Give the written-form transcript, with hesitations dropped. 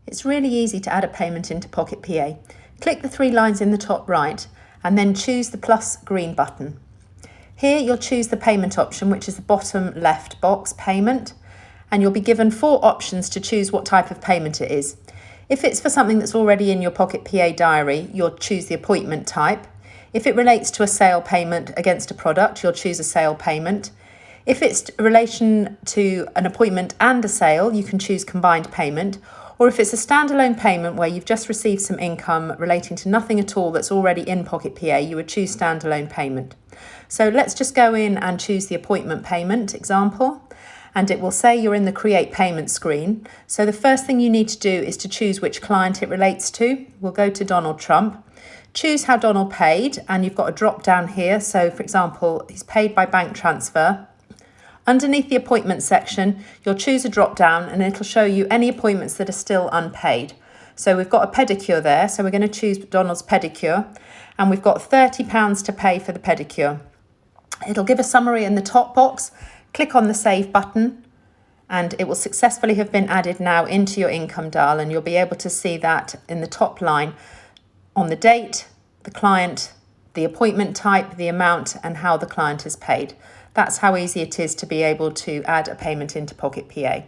It's really easy to add a payment into Pocket PA. Click the three lines in the top right and then choose the plus green button. Here you'll choose the payment option, which is the bottom left box, payment, and you'll be given 4 options to choose what type of payment it is. If it's for something that's already in your Pocket PA diary, you'll choose the appointment type. If it relates to a sale payment against a product, you'll choose a sale payment. If it's in relation to an appointment and a sale, you can choose combined payment. Or if it's a standalone payment where you've just received some income relating to nothing at all that's already in Pocket PA, you would choose standalone payment. So let's just go in and choose the appointment payment example, and it will say you're in the create payment screen. So the first thing you need to do is to choose which client it relates to. We'll go to Donald Trump, choose how Donald paid, and you've got a drop down here. So for example, he's paid by bank transfer. Underneath the appointment section, you'll choose a drop down and it'll show you any appointments that are still unpaid. So we've got a pedicure there, so we're going to choose Donald's pedicure, and we've got £30 to pay for the pedicure. It'll give a summary in the top box. Click on the save button and it will successfully have been added now into your income dial, and you'll be able to see that in the top line on the date, the client, the appointment type, the amount, and how the client is paid. That's how easy it is to be able to add a payment into Pocket PA.